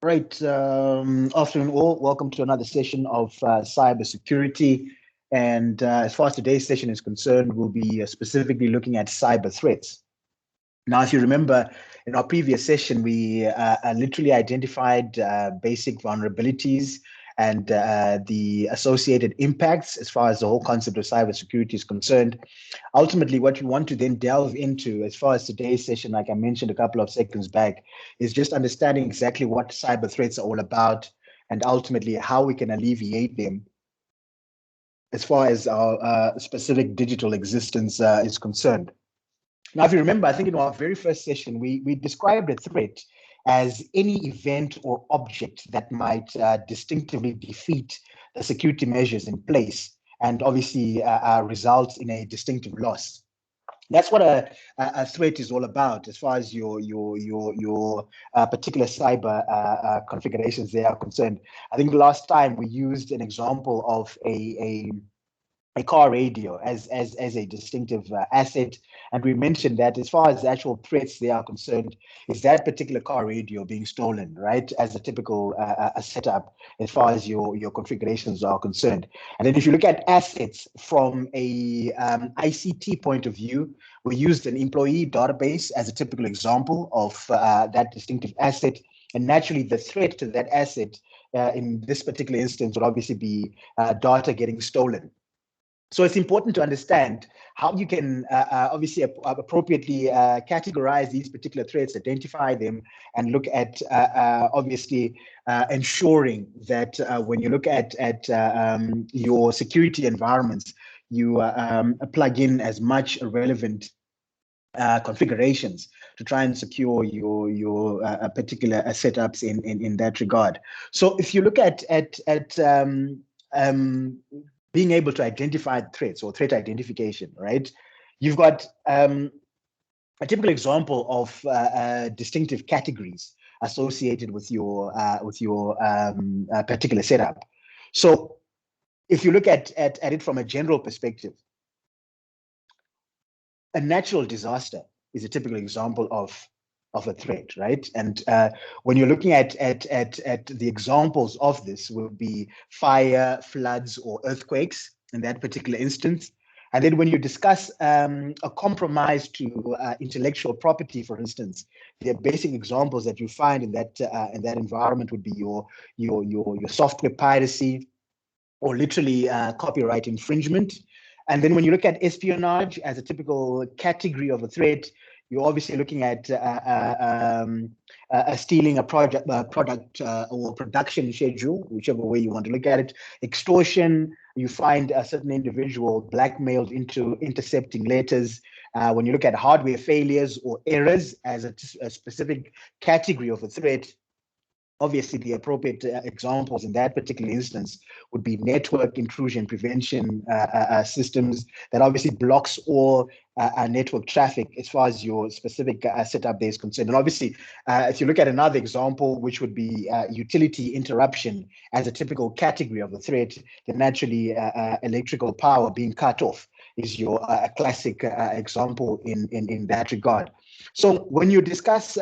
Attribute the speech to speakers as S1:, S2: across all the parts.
S1: Right. Afternoon, all. Welcome to another session of cybersecurity. And as far as today's session is concerned, we'll be specifically looking at cyber threats. Now, if you remember, in our previous session, we literally identified basic vulnerabilities and the associated impacts as far as the whole concept of cybersecurity is concerned. Ultimately, what we want to then delve into, as far as today's session, like I mentioned a couple of seconds back, is just understanding exactly what cyber threats are all about and ultimately how we can alleviate them as far as our specific digital existence is concerned. Now, if you remember, I think in our very first session, we described a threat as any event or object that might distinctively defeat the security measures in place and obviously results in a distinctive loss. That's what a threat is all about, as far as your particular cyber configurations they are concerned. I think last time we used an example of a car radio as a distinctive asset. And we mentioned that as far as the actual threats they are concerned, is that particular car radio being stolen, right? As a typical setup as far as your configurations are concerned. And then if you look at assets from a ICT point of view, we used an employee database as a typical example of that distinctive asset. And naturally, the threat to that asset in this particular instance would obviously be data getting stolen. So it's important to understand how you can obviously appropriately categorize these particular threats, identify them, and look at obviously ensuring that when you look at your security environments, you plug in as much relevant configurations to try and secure your particular setups in that regard. So if you look at being able to identify threats or threat identification, right? You've got a typical example of distinctive categories associated with your particular setup. So if you look at it from a general perspective, a natural disaster is a typical example of a threat, right? And when you're looking at the examples of this, will be fire, floods, or earthquakes in that particular instance. And then when you discuss a compromise to intellectual property, for instance, the basic examples that you find in that environment would be your software piracy, or literally copyright infringement. And then when you look at espionage as a typical category of a threat, you're obviously looking at stealing a product or production schedule, whichever way you want to look at it. Extortion, you find a certain individual blackmailed into intercepting letters. When you look at hardware failures or errors as a specific category of a threat, obviously the appropriate examples in that particular instance would be network intrusion prevention systems that obviously blocks all network traffic as far as your specific setup there is concerned. And obviously, if you look at another example, which would be utility interruption as a typical category of the threat, then naturally electrical power being cut off is your classic example in that regard. So when you discuss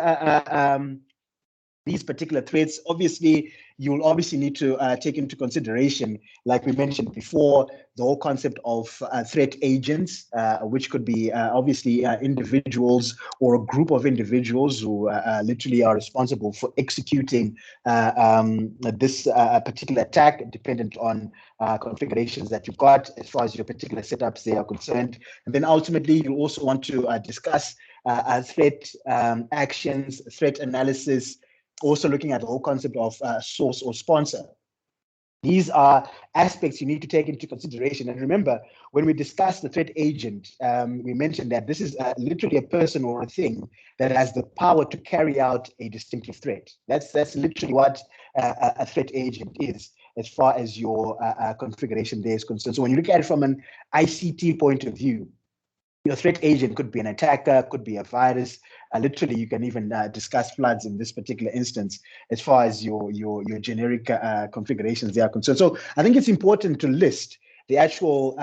S1: these particular threats, obviously, you'll obviously need to take into consideration, like we mentioned before, the whole concept of threat agents, which could be obviously individuals or a group of individuals who literally are responsible for executing this particular attack, dependent on configurations that you've got as far as your particular setups they are concerned. And then ultimately, you also want to discuss threat actions, threat analysis, also looking at the whole concept of source or sponsor. These are aspects you need to take into consideration. And remember, when we discuss the threat agent, we mentioned that this is literally a person or a thing that has the power to carry out a distinctive threat. That's literally what a threat agent is, as far as your configuration there is concerned. So when you look at it from an ICT point of view, your threat agent could be an attacker, could be a virus. Literally, you can even discuss floods in this particular instance, as far as your generic configurations they are concerned. So I think it's important to list the actual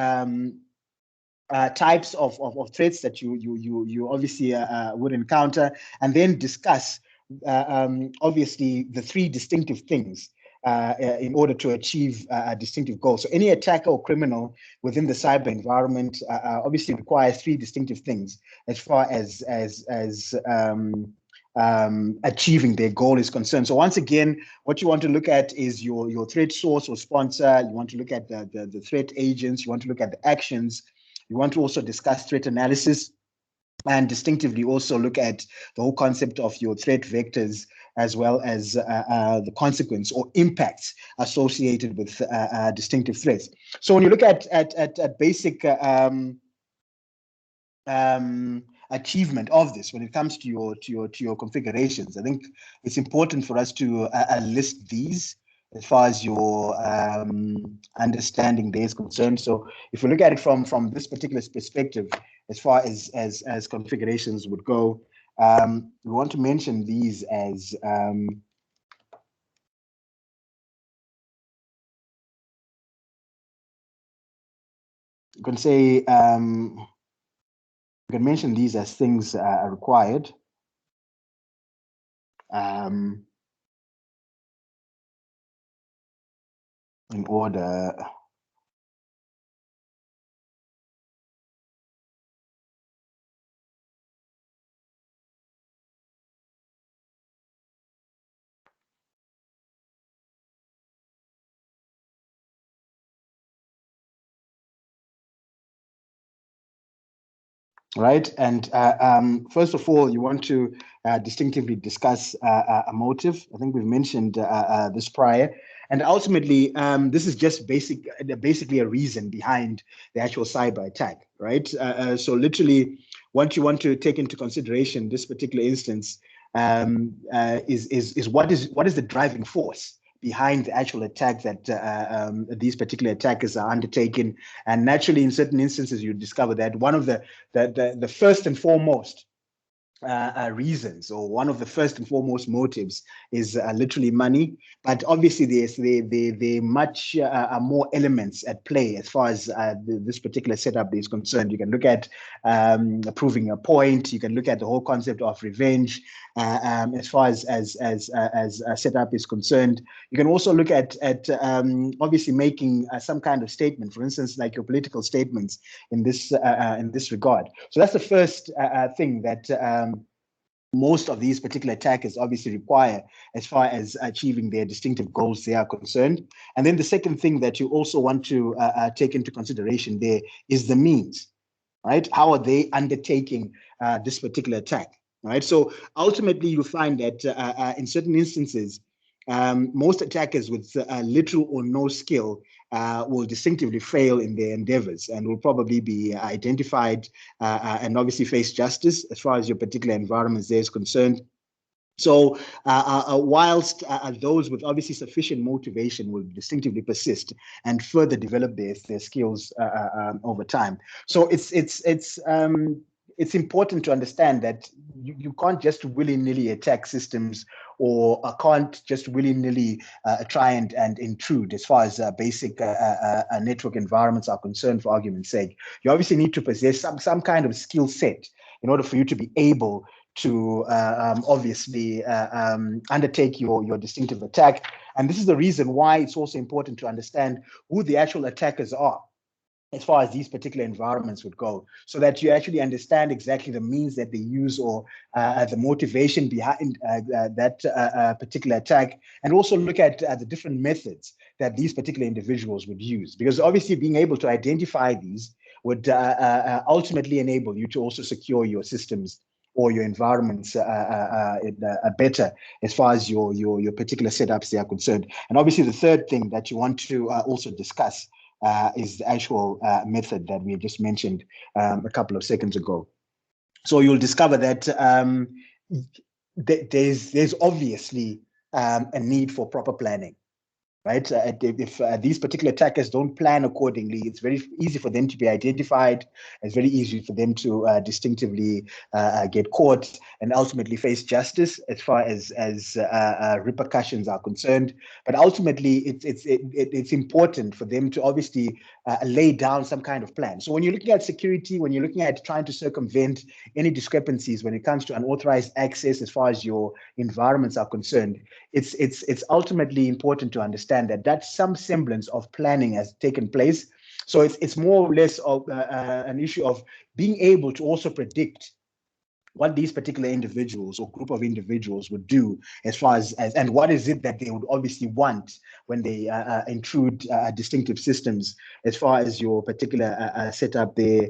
S1: types of threats that you obviously would encounter, and then discuss obviously the three distinctive things in order to achieve a distinctive goal. So any attacker or criminal within the cyber environment obviously requires three distinctive things as far as achieving their goal is concerned. So once again, what you want to look at is your threat source or sponsor. You want to look at the threat agents. You want to look at the actions. You want to also discuss threat analysis, and distinctively also look at the whole concept of your threat vectors, as well as the consequence or impacts associated with distinctive threats. So when you look at basic achievement of this, when it comes to your configurations, I think it's important for us to list these as far as your understanding there is concerned. So if we look at it from this particular perspective, as far as configurations would go, we want to mention these as you can say you can mention these as things are required. In order right? And first of all, you want to distinctively discuss a motive. I think we've mentioned this prior. And ultimately, this is just basically a reason behind the actual cyber attack, right? So literally, what you want to take into consideration this particular instance is what is the driving force behind the actual attack that these particular attackers are undertaking. And naturally, in certain instances, you discover that one of the first and foremost reasons, or one of the first and foremost motives, is literally money. But obviously, there much more elements at play as far as this particular setup is concerned. You can look at proving a point. You can look at the whole concept of revenge. As far as a setup is concerned, you can also look at obviously making some kind of statement, for instance, like your political statements in this regard. So that's the first thing that most of these particular attackers obviously require as far as achieving their distinctive goals they are concerned. And then the second thing that you also want to take into consideration there is the means, right? How are they undertaking this particular attack, right? So ultimately, you find that in certain instances, most attackers with little or no skill will distinctively fail in their endeavors and will probably be identified and obviously face justice as far as your particular environment there is concerned. So whilst those with obviously sufficient motivation will distinctively persist and further develop their skills over time. So it's important to understand that you can't just willy-nilly attack systems, or can't just willy-nilly try and intrude as far as basic network environments are concerned, for argument's sake. You obviously need to possess some kind of skill set in order for you to be able to obviously undertake your distinctive attack. And this is the reason why it's also important to understand who the actual attackers are as far as these particular environments would go, so that you actually understand exactly the means that they use, or the motivation behind that particular attack, and also look at the different methods that these particular individuals would use. Because obviously being able to identify these would ultimately enable you to also secure your systems or your environments better as far as your particular setups they are concerned. And obviously the third thing that you want to also discuss is the actual method that we just mentioned a couple of seconds ago. So you'll discover that there's obviously a need for proper planning, right? If these particular attackers don't plan accordingly, it's very easy for them to be identified. It's very easy for them to distinctively get caught and ultimately face justice as far as repercussions are concerned. But ultimately, it's important for them to obviously lay down some kind of plan. So when you're looking at security, when you're looking at trying to circumvent any discrepancies when it comes to unauthorized access as far as your environments are concerned, it's ultimately important to understand that some semblance of planning has taken place. So it's more or less of an issue of being able to also predict what these particular individuals or group of individuals would do as far as and what is it that they would obviously want when they intrude distinctive systems as far as your particular setup there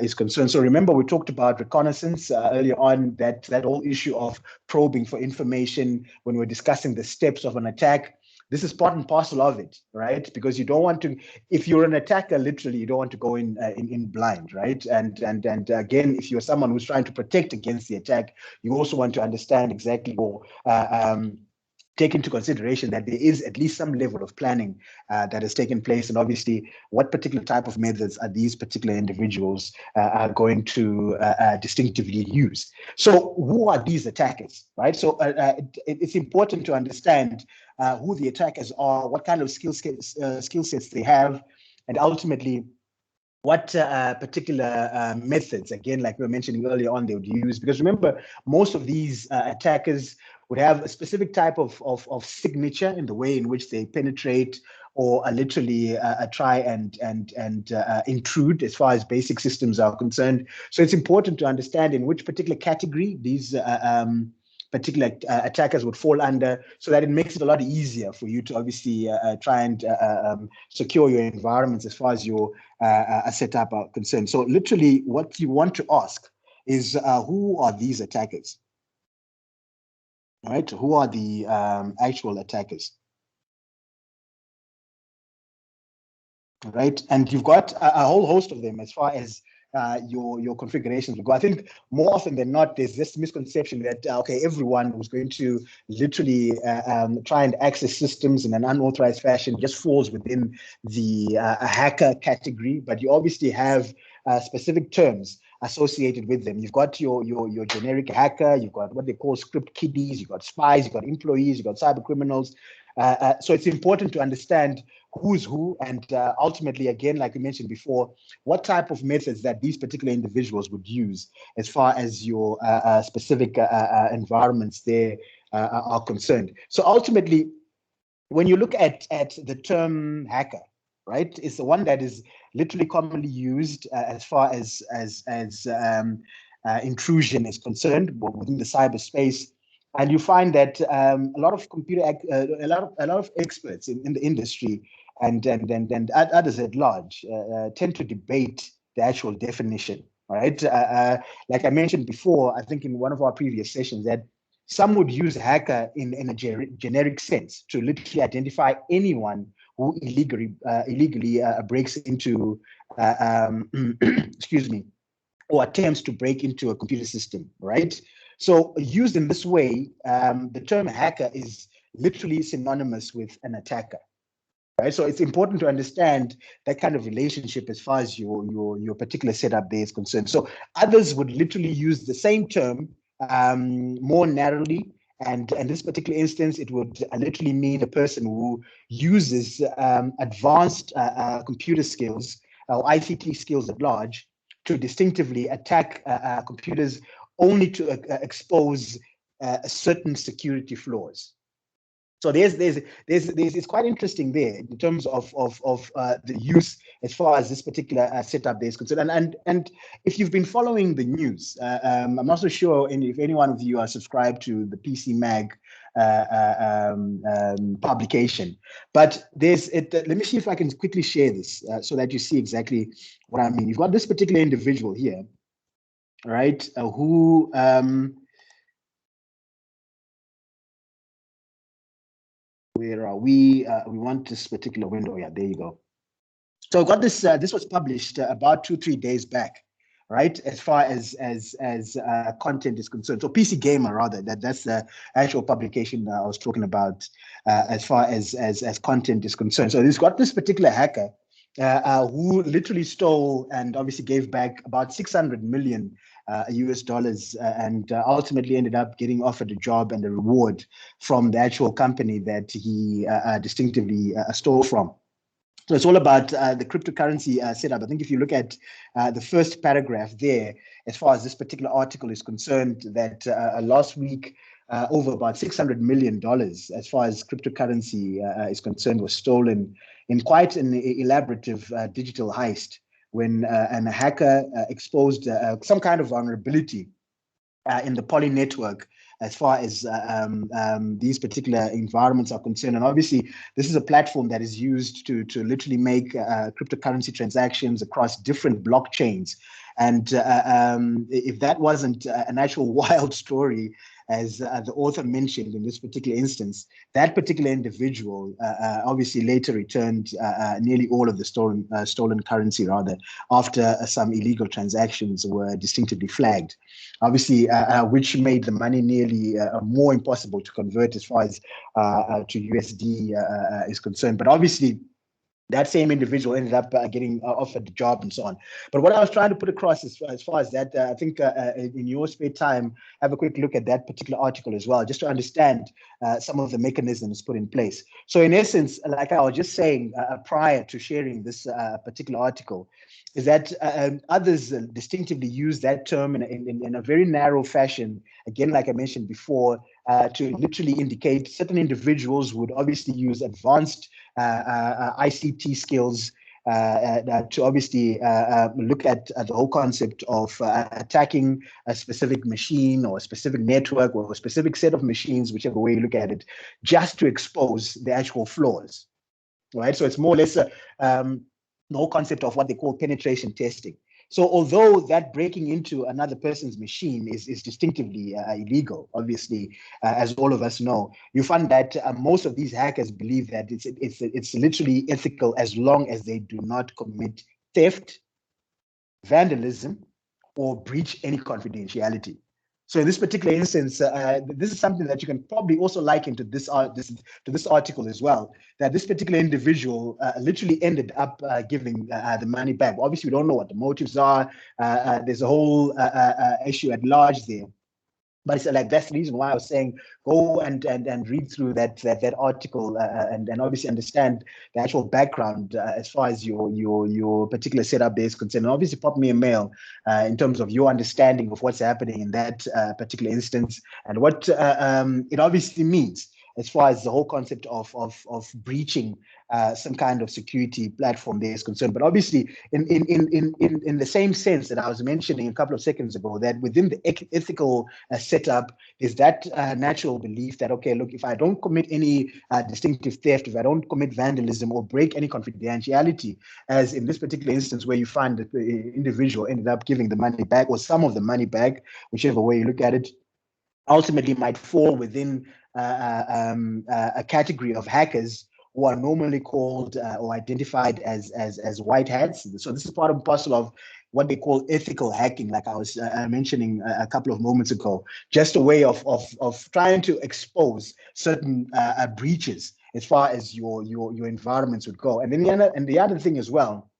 S1: is concerned. So remember, we talked about reconnaissance earlier on, that whole issue of probing for information when we're discussing the steps of an attack. This is part and parcel of it, right? Because you don't want to, if you're an attacker, literally, you don't want to go in blind, right? And again, if you're someone who's trying to protect against the attack, you also want to understand exactly or take into consideration that there is at least some level of planning that has taken place, and obviously what particular type of methods are these particular individuals are going to distinctively use. So who are these attackers, right? So it's important to understand who the attackers are, what kind of skill sets they have, and ultimately what particular methods, again, like we were mentioning earlier on, they would use. Because remember, most of these attackers would have a specific type of signature in the way in which they penetrate or literally try and intrude as far as basic systems are concerned. So it's important to understand in which particular category these particular attackers would fall under, so that it makes it a lot easier for you to obviously try and secure your environments as far as your setup are concerned. So literally what you want to ask is who are these attackers, right? Who are the actual attackers? Right, and you've got a whole host of them as far as your configurations will go. I think more often than not, there's this misconception that okay, everyone who's going to literally try and access systems in an unauthorized fashion just falls within the hacker category. But you obviously have specific terms associated with them. You've got your generic hacker, you've got what they call script kiddies, you've got spies, you've got employees, you've got cyber criminals. So it's important to understand who's who, and ultimately, again, like we mentioned before, what type of methods that these particular individuals would use as far as your specific environments there are concerned. So ultimately, when you look at the term hacker, right, it's the one that is literally commonly used as far as intrusion is concerned within the cyberspace. And you find that a lot of a lot of experts in the industry and others at large tend to debate the actual definition. Right, like I mentioned before, I think in one of our previous sessions, that some would use hacker in a generic sense to literally identify anyone who illegally breaks into, excuse me, or attempts to break into a computer system, right? So used in this way, the term hacker is literally synonymous with an attacker, right? So it's important to understand that kind of relationship as far as your particular setup there is concerned. So others would literally use the same term more narrowly. And in this particular instance, it would literally mean a person who uses advanced computer skills or ICT skills at large to distinctively attack computers only to expose certain security flaws. So there's it's quite interesting there in terms of the use as far as this particular setup there is concerned. And if you've been following the news, I'm not so sure if any one of you are subscribed to the PC Mag publication, but there's it. Let me see if I can quickly share this so that you see exactly what I mean. You've got this particular individual here, right, who where are we? We want this particular window. Yeah, there you go. So I got this. This was published about 2-3 days back, right? As far as content is concerned. So PC Gamer, rather, that's the actual publication that I was talking about as far as content is concerned. So he's got this particular hacker who literally stole and obviously gave back about 600 million US dollars and ultimately ended up getting offered a job and a reward from the actual company that he distinctively stole from. So it's all about the cryptocurrency setup. I think if you look at the first paragraph there, as far as this particular article is concerned, that last week, over about $600 million as far as cryptocurrency is concerned was stolen in quite an elaborative digital heist when a hacker exposed some kind of vulnerability in the Poly network as far as these particular environments are concerned. And obviously, this is a platform that is used to literally make cryptocurrency transactions across different blockchains. And if that wasn't an actual wild story, as the author mentioned in this particular instance, that particular individual obviously later returned nearly all of the stolen currency, rather, after some illegal transactions were distinctively flagged, obviously, which made the money nearly more impossible to convert as far as to USD is concerned. But obviously, that same individual ended up getting offered the job and so on. But what I was trying to put across as far as that, I think in your spare time, have a quick look at that particular article as well, just to understand some of the mechanisms put in place. So in essence, like I was just saying prior to sharing this particular article, is that others distinctively use that term in a very narrow fashion, again, like I mentioned before, to literally indicate certain individuals would obviously use advanced ICT skills to obviously look at the whole concept of attacking a specific machine or a specific network or a specific set of machines, whichever way you look at it, just to expose the actual flaws, right? So it's more or less the whole concept of what they call penetration testing. So although that breaking into another person's machine is distinctively illegal, obviously, as all of us know, you find that most of these hackers believe that it's literally ethical as long as they do not commit theft, vandalism, or breach any confidentiality. So in this particular instance, this is something that you can probably also liken to this article as well, that this particular individual literally ended up giving the money back. Obviously, we don't know what the motives are. There's a whole issue at large there. But it's like that's the reason why I was saying go and read through that article and obviously understand the actual background as far as your particular setup is concerned. And obviously, pop me a mail in terms of your understanding of what's happening in that particular instance and what it obviously means as far as the whole concept of breaching some kind of security platform there is concerned. But obviously, in the same sense that I was mentioning a couple of seconds ago, that within the ethical setup is that natural belief that, okay, look, if I don't commit any distinctive theft, if I don't commit vandalism or break any confidentiality, as in this particular instance where you find that the individual ended up giving the money back or some of the money back, whichever way you look at it, ultimately might fall within a category of hackers who are normally called or identified as white hats. So this is part and parcel of what they call ethical hacking, like I was mentioning a couple of moments ago, just a way of trying to expose certain breaches as far as your environments would go. And then the other thing as well,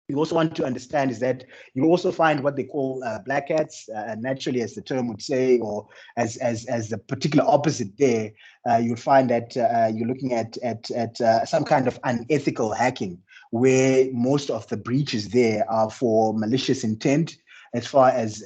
S1: you also want to understand is that you also find what they call black hats, naturally, as the term would say, or as the particular opposite there. You'll find that you're looking at some kind of unethical hacking, where most of the breaches there are for malicious intent, as far as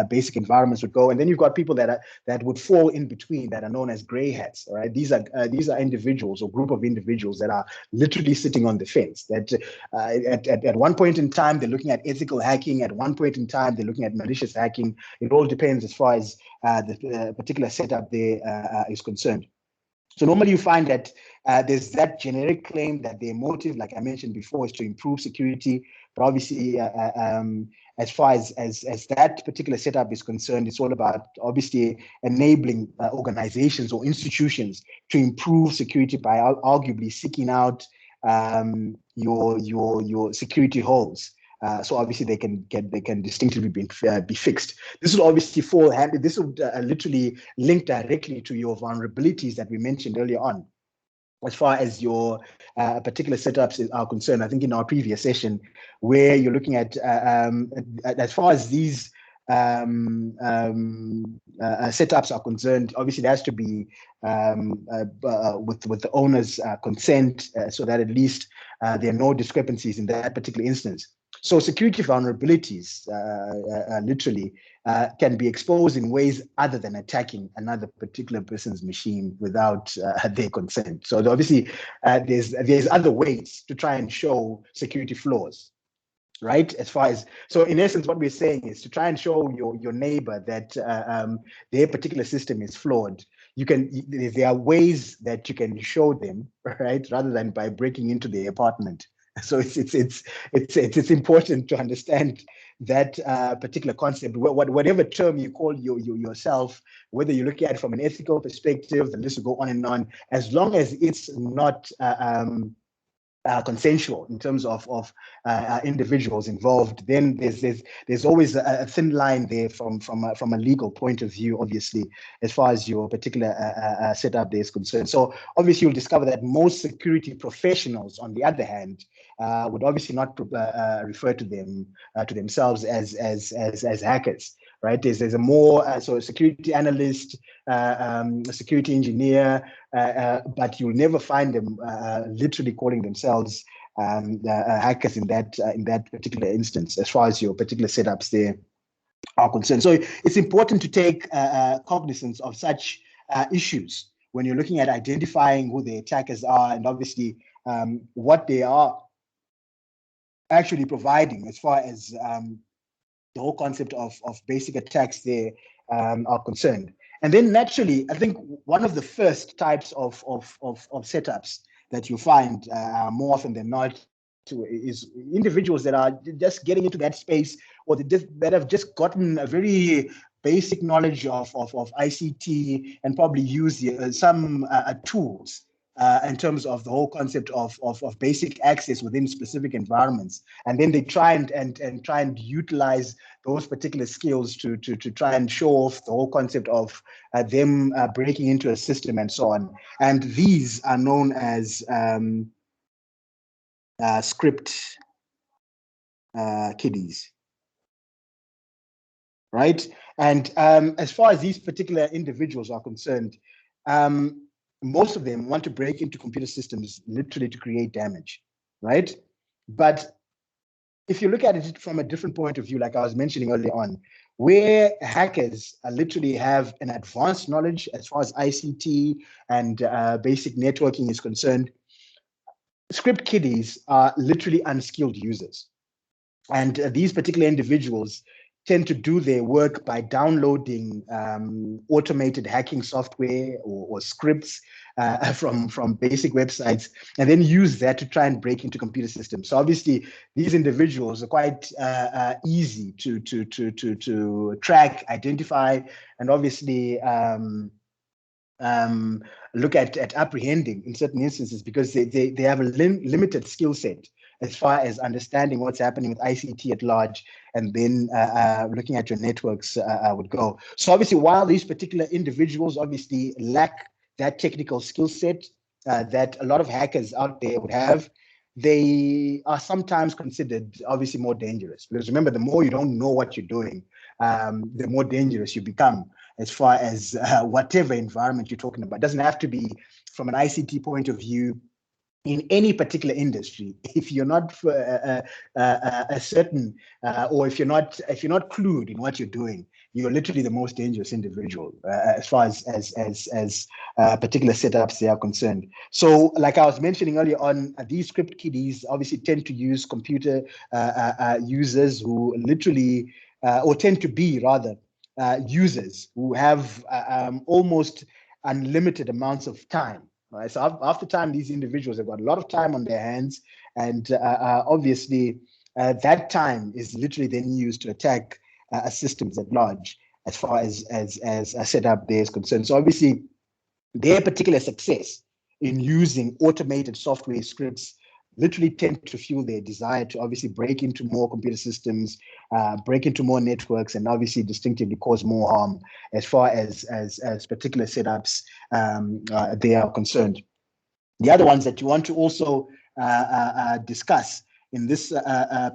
S1: basic environments would go. And then you've got people that would fall in between, that are known as gray hats. All right, these are individuals or group of individuals that are literally sitting on the fence. That at one point in time they're looking at ethical hacking. At one point in time they're looking at malicious hacking. It all depends as far as the particular setup there is concerned. So normally you find that there's that generic claim that their motive, like I mentioned before, is to improve security. But obviously, as far as that particular setup is concerned, it's all about obviously enabling organizations or institutions to improve security by arguably seeking out your security holes. So obviously they can distinctively be fixed. This will obviously this would literally link directly to your vulnerabilities that we mentioned earlier on. As far as your particular setups are concerned, I think in our previous session, where you're looking at as far as these setups are concerned, obviously there has to be with the owner's consent, so that at least there are no discrepancies in that particular instance. So security vulnerabilities literally can be exposed in ways other than attacking another particular person's machine without their consent. So obviously there's other ways to try and show security flaws, right? As far as, so in essence, what we're saying is to try and show your neighbor that their particular system is flawed. There are ways that you can show them, right, rather than by breaking into their apartment. So it's important to understand that particular concept. Whatever term you call yourself, whether you look at it from an ethical perspective, the list will go on and on. As long as it's not consensual in terms of individuals involved, then there's always a thin line there from a legal point of view, obviously, as far as your particular setup there is concerned. So obviously you'll discover that most security professionals, on the other hand, would obviously not refer to themselves as hackers. Right? There's a more so a security analyst, a security engineer, but you'll never find them literally calling themselves hackers in that particular instance, as far as your particular setups there are concerned. So it's important to take cognizance of such issues when you're looking at identifying who the attackers are, and obviously what they are actually providing as far as the whole concept of basic attacks there are concerned. And then naturally, I think one of the first types of setups that you find more often than not is individuals that are just getting into that space, or that have just gotten a very basic knowledge of ICT and probably use some tools in terms of the whole concept of basic access within specific environments, and then they try and try and utilize those particular skills to try and show off the whole concept of them breaking into a system and so on. And these are known as script kiddies, right? And as far as these particular individuals are concerned, most of them want to break into computer systems literally to create damage, right? But if you look at it from a different point of view, like I was mentioning earlier on, where hackers literally have an advanced knowledge as far as ICT and basic networking is concerned, script kiddies are literally unskilled users. And these particular individuals tend to do their work by downloading automated hacking software or scripts from basic websites, and then use that to try and break into computer systems. So obviously, these individuals are quite easy to track, identify, and obviously look at apprehending in certain instances, because they have a limited skill set as far as understanding what's happening with ICT at large, and then looking at your networks would go. So obviously, while these particular individuals obviously lack that technical skill set that a lot of hackers out there would have, they are sometimes considered obviously more dangerous. Because remember, the more you don't know what you're doing, the more dangerous you become as far as whatever environment you're talking about. It doesn't have to be from an ICT point of view. In any particular industry, if you're not certain, or if you're not clued in what you're doing, you're literally the most dangerous individual as far as particular setups they are concerned. So, like I was mentioning earlier on, these script kiddies obviously tend to use computer users who literally, or tend to be rather, users who have almost unlimited amounts of time. Right. So after time, these individuals have got a lot of time on their hands, and obviously that time is literally then used to attack systems at large, as far as a setup there is concerned. So obviously, their particular success in using automated software scripts literally tend to fuel their desire to obviously break into more computer systems, break into more networks, and obviously distinctively cause more harm as far as particular setups they are concerned. The other ones that you want to also discuss in this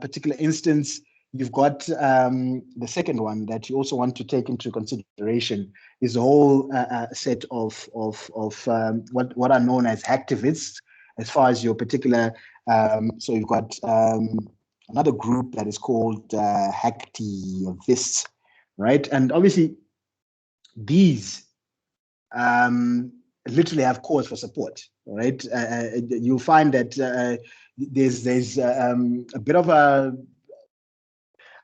S1: particular instance, you've got the second one that you also want to take into consideration is the whole set of what are known as hacktivists, as far as your particular. So you've got another group that is called hacktivists, right? And obviously these literally have cause for support, right? You'll find that there's a bit of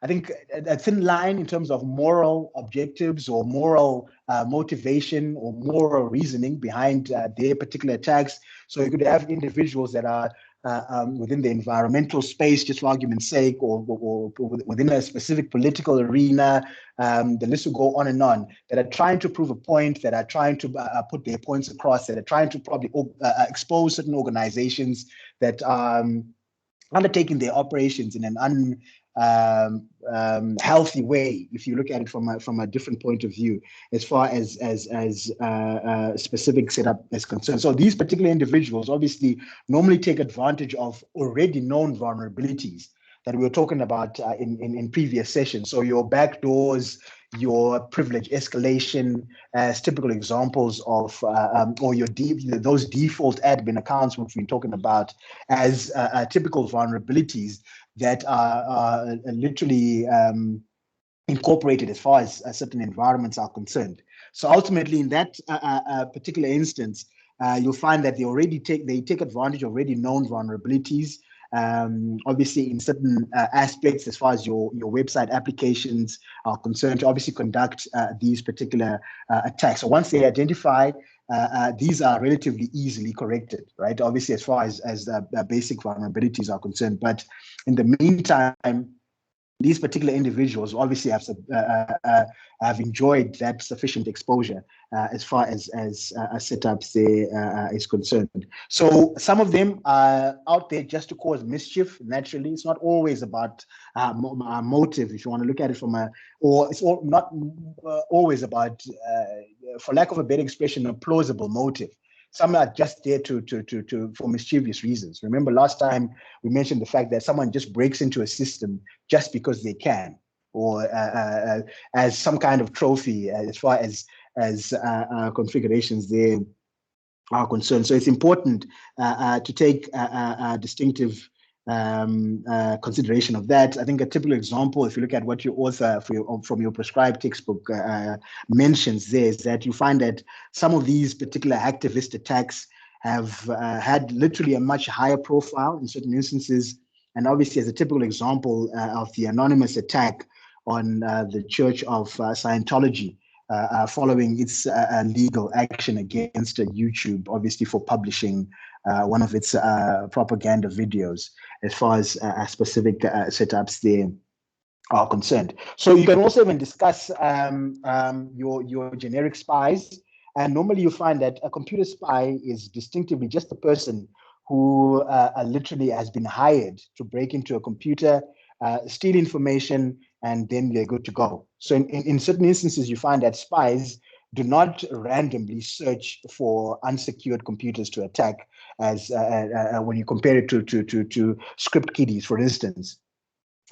S1: I think a thin line in terms of moral objectives or moral motivation or moral reasoning behind their particular attacks. So you could have individuals that are within the environmental space, just for argument's sake, or within a specific political arena. The list will go on and on, that are trying to prove a point, that are trying to put their points across, that are trying to probably expose certain organizations that are undertaking their operations in an healthy way, if you look at it from a different point of view, as far as specific setup is concerned. So these particular individuals obviously normally take advantage of already known vulnerabilities that we were talking about in previous sessions. So your backdoors, your privilege escalation as typical examples of, or those default admin accounts which we've been talking about as typical vulnerabilities that are literally incorporated as far as certain environments are concerned. So ultimately, in that particular instance, you'll find that they take advantage of already known vulnerabilities. Obviously, in certain aspects, as far as your website applications are concerned, to obviously conduct these particular attacks. So once they identify, these are relatively easily corrected, right? Obviously, as far as the basic vulnerabilities are concerned. But in the meantime, these particular individuals obviously have enjoyed that sufficient exposure as far as setups there is concerned. So some of them are out there just to cause mischief. Naturally, it's not always about motive, if you want to look at it or it's not always about, for lack of a better expression, a plausible motive. Some are just there for mischievous reasons. Remember last time we mentioned the fact that someone just breaks into a system just because they can, or as some kind of trophy, as far as configurations there are concerned. So it's important to take distinctive consideration of that. I think a typical example, if you look at what your author from your prescribed textbook mentions there, is that you find that some of these particular activist attacks have had literally a much higher profile in certain instances. And obviously, as a typical example of the anonymous attack on the Church of Scientology, following its legal action against YouTube, obviously for publishing one of its propaganda videos, as far as specific setups there are concerned. So you can also even discuss your generic spies. And normally you find that a computer spy is distinctively just a person who literally has been hired to break into a computer, steal information, and then they're good to go. So in certain instances, you find that spies do not randomly search for unsecured computers to attack, as when you compare it to script kiddies, for instance.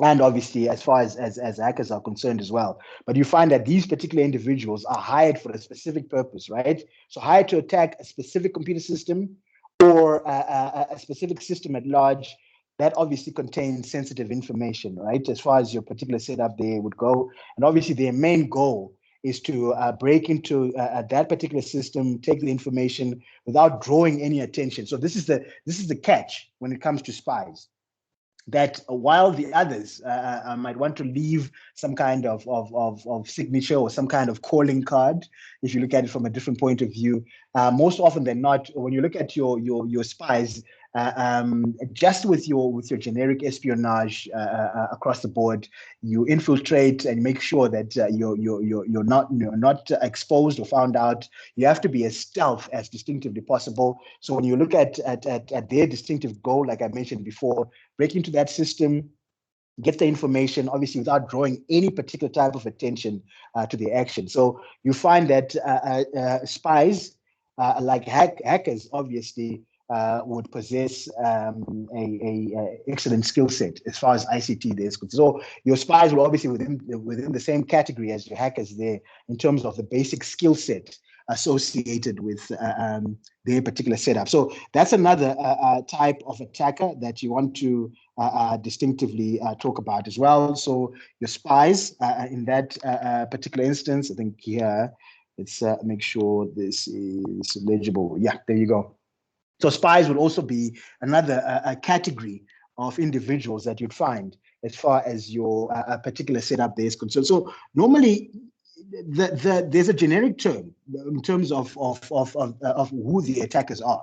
S1: And obviously, as far as hackers are concerned as well. But you find that these particular individuals are hired for a specific purpose, right? So hired to attack a specific computer system or a specific system at large that obviously contains sensitive information, right? As far as your particular setup there would go. And obviously their main goal is to break into that particular system, take the information without drawing any attention. So this is the catch when it comes to spies. that while the others might want to leave some kind of signature or some kind of calling card, if you look at it from a different point of view, most often than not, when you look at your spies, just with your generic espionage across the board, you infiltrate and make sure that you're not exposed or found out. You have to be as stealth as distinctively possible. So when you look at their distinctive goal, like I mentioned before, break into that system, get the information, obviously without drawing any particular type of attention to the action. So you find that spies, like hackers, obviously would possess a excellent skill set as far as ICT there is concerned. So your spies will obviously within the same category as your hackers there in terms of the basic skill set associated with their particular setup. So that's another type of attacker that you want to distinctively talk about as well. So your spies in that particular instance, I think here, let's make sure this is legible. Yeah, there you go. So spies would also be another category of individuals that you'd find as far as your particular setup there is concerned. So normally, there's a generic term in terms of who the attackers are,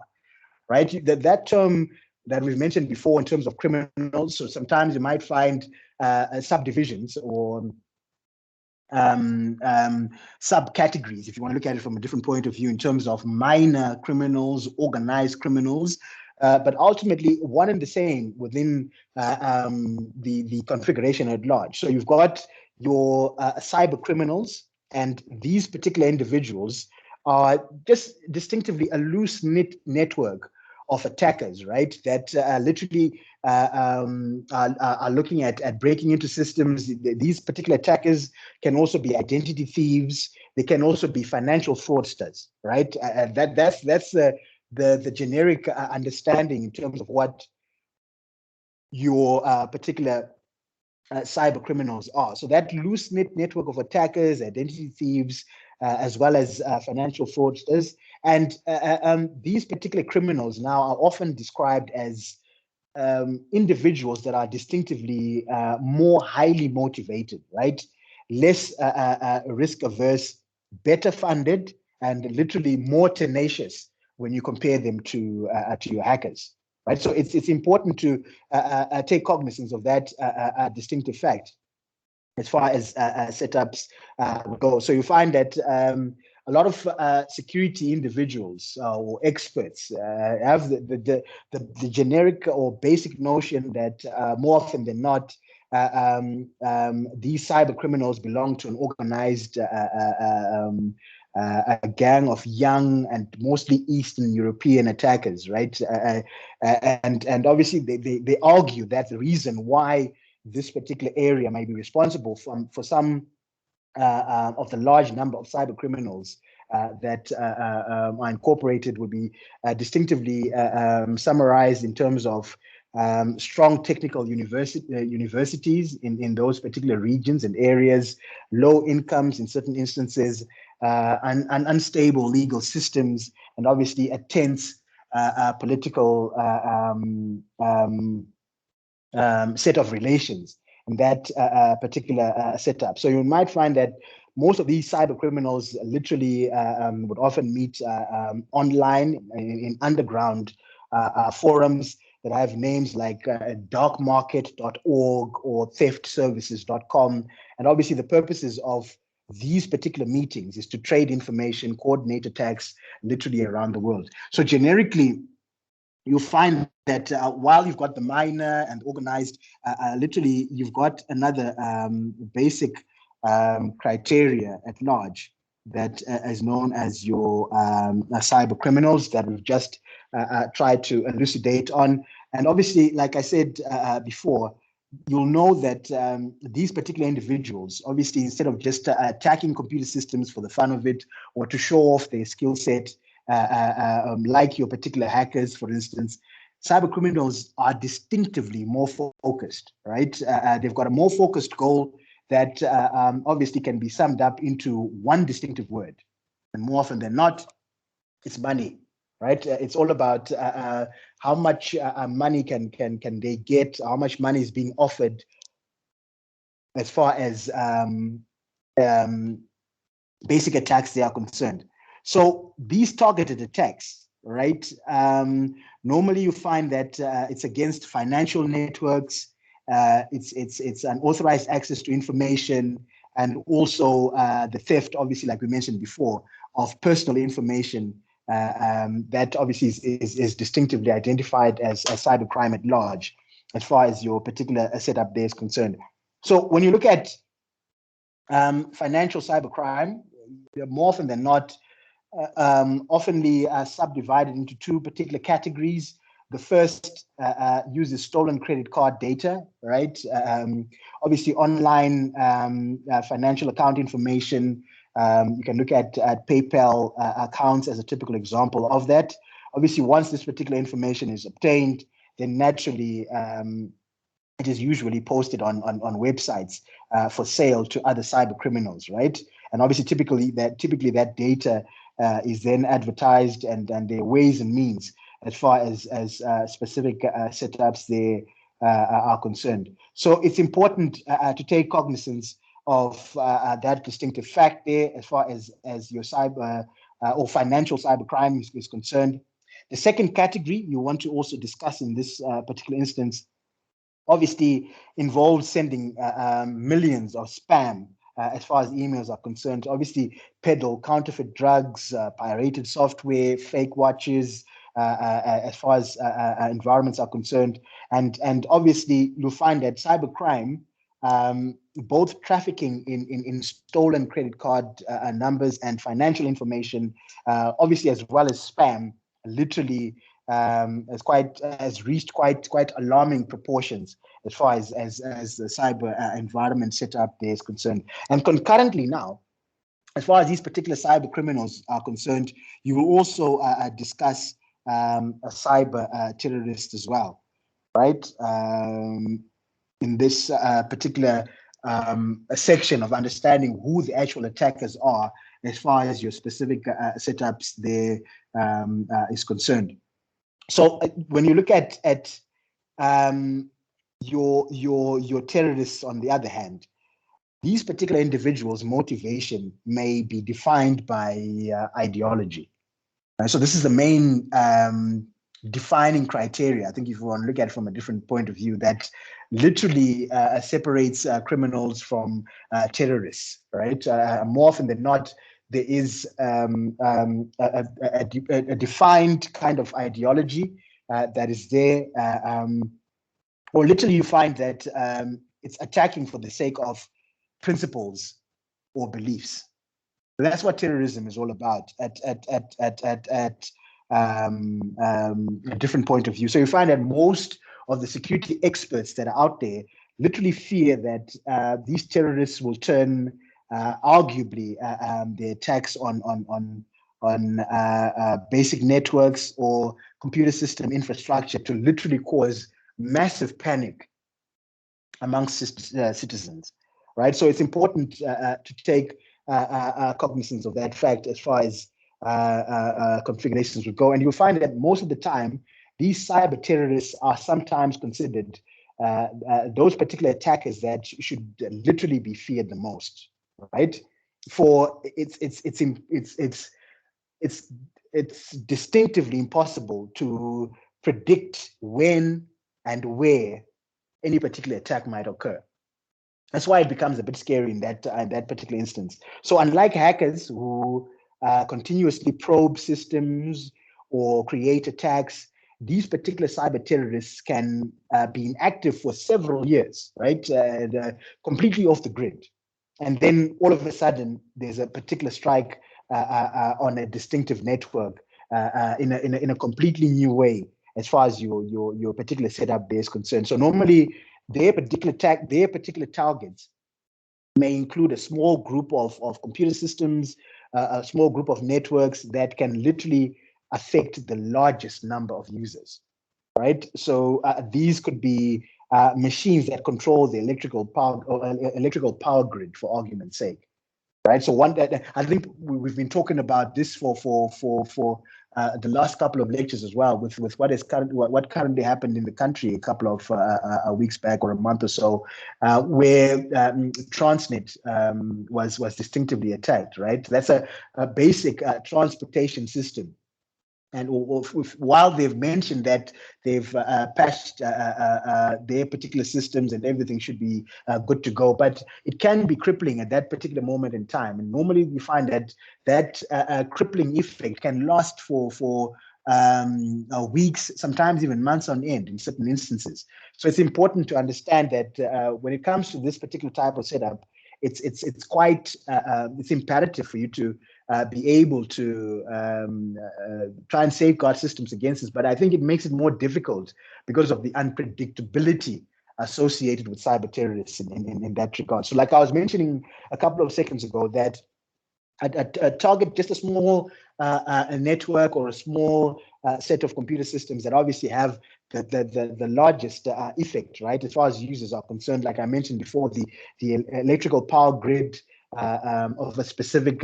S1: right? That term that we've mentioned before in terms of criminals. So sometimes you might find subdivisions or subcategories, if you want to look at it from a different point of view, in terms of minor criminals, organized criminals, but ultimately one and the same within the configuration at large. So you've got your cyber criminals, and these particular individuals are just distinctively a loose-knit network of attackers, right? That literally are looking at breaking into systems. These particular attackers can also be identity thieves. They can also be financial fraudsters, right? That's the generic understanding in terms of what your particular cyber criminals are. So that loose-knit network of attackers, identity thieves, as well as financial fraudsters. And these particular criminals now are often described as individuals that are distinctively more highly motivated, right? Less risk averse, better funded, and literally more tenacious when you compare them to your hackers, right? So it's important to take cognizance of that distinctive fact as far as setups go. So you find that a lot of security individuals or experts have the generic or basic notion that more often than not, these cyber criminals belong to an organized a gang of young and mostly Eastern European attackers, right? And obviously they argue that the reason why this particular area may be responsible for some of the large number of cyber criminals that are incorporated would be distinctively summarized in terms of strong technical universities in those particular regions and areas, low incomes in certain instances, unstable legal systems, and obviously a tense political set of relations in that particular setup. So you might find that most of these cyber criminals literally would often meet online in underground forums that have names like darkmarket.org or theftservices.com. And obviously the purposes of these particular meetings is to trade information, coordinate attacks literally around the world. So generically, you find that while you've got the minor and organized, literally you've got another basic criteria at large that is known as your cyber criminals that we've just tried to elucidate on. And obviously, like I said before, you'll know that these particular individuals, obviously, instead of just attacking computer systems for the fun of it or to show off their skill set, like your particular hackers, for instance, cyber criminals are distinctively more focused, right? They've got a more focused goal that obviously can be summed up into one distinctive word. And more often than not, it's money. So you might find that cyber criminals are literally more focused on, for instance, attacking computer systems for the fun of it or to show off their skill set, like your particular hackers, for instance, cyber criminals are distinctively more focused, right? They've got a more focused goal that obviously can be summed up into one distinctive word. And more often than not, it's money. right? It's all about how much money can they get, how much money is being offered as far as basic attacks they are concerned. So these targeted attacks, right? Normally you find that it's against financial networks, it's unauthorized access to information, and also the theft, obviously, like we mentioned before, of personal information that obviously is distinctively identified as cybercrime at large, as far as your particular setup there is concerned. So when you look at financial cybercrime, more often than not, oftenly subdivided into two particular categories. The first uses stolen credit card data, right? Obviously, online financial account information. You can look at PayPal accounts as a typical example of that. Obviously, once this particular information is obtained, then naturally it is usually posted on websites for sale to other cyber criminals, right? And obviously, typically that data is then advertised, and there are ways and means as far as specific setups there are concerned. So it's important to take cognizance of that distinctive fact there as far as your cyber or financial cybercrime is concerned. The second category you want to also discuss in this particular instance obviously involves sending millions of spam as far as emails are concerned. Obviously, peddle counterfeit drugs, pirated software, fake watches, as far as environments are concerned. And obviously, you'll find that cybercrime, both trafficking in stolen credit card numbers and financial information, obviously, as well as spam, literally has reached quite alarming proportions as far as the cyber environment setup there is concerned. And concurrently now, as far as these particular cyber criminals are concerned, you will also discuss a cyber terrorist as well, right? In this particular section of understanding who the actual attackers are, as far as your specific setups there is concerned. So when you look at your terrorists, on the other hand, these particular individuals' motivation may be defined by ideology. So this is the main defining criteria. I think if you want to look at it from a different point of view, that literally separates criminals from terrorists, right? More often than not, there is a defined kind of ideology that is there, or literally you find that it's attacking for the sake of principles or beliefs. That's what terrorism is all about at a different point of view. So you find that most of the security experts that are out there literally fear that these terrorists will turn arguably the attacks on basic networks or computer system infrastructure to literally cause massive panic amongst citizens, right? So it's important to take cognizance of that fact as far as configurations would go. And you'll find that most of the time, these cyber terrorists are sometimes considered those particular attackers that should literally be feared the most, right? For it's distinctively impossible to predict when and where any particular attack might occur. That's why it becomes a bit scary in that particular instance. So unlike hackers who continuously probe systems or create attacks, these particular cyber terrorists can be inactive for several years, right? Completely off the grid. And then all of a sudden, there's a particular strike on a distinctive network in a completely new way as far as your particular setup there is concerned. So normally, their particular targets may include a small group of computer systems, a small group of networks that can literally affect the largest number of users, right? So these could be machines that control the electrical power grid, for argument's sake, right? So one that I think we've been talking about this for the last couple of lectures as well, with what currently happened in the country a couple of weeks back or a month or so, where Transnet was distinctively attacked. Right, that's a basic transportation system. And while they've mentioned that they've patched their particular systems and everything should be good to go, but it can be crippling at that particular moment in time. And normally we find that crippling effect can last for weeks, sometimes even months on end in certain instances. So it's important to understand that when it comes to this particular type of setup, it's quite it's imperative for you to be able to try and safeguard systems against this. But I think it makes it more difficult because of the unpredictability associated with cyber terrorists in that regard. So like I was mentioning a couple of seconds ago, that a target just a small a network or a small set of computer systems that obviously have the largest effect, right, as far as users are concerned. Like I mentioned before, the electrical power grid of a specific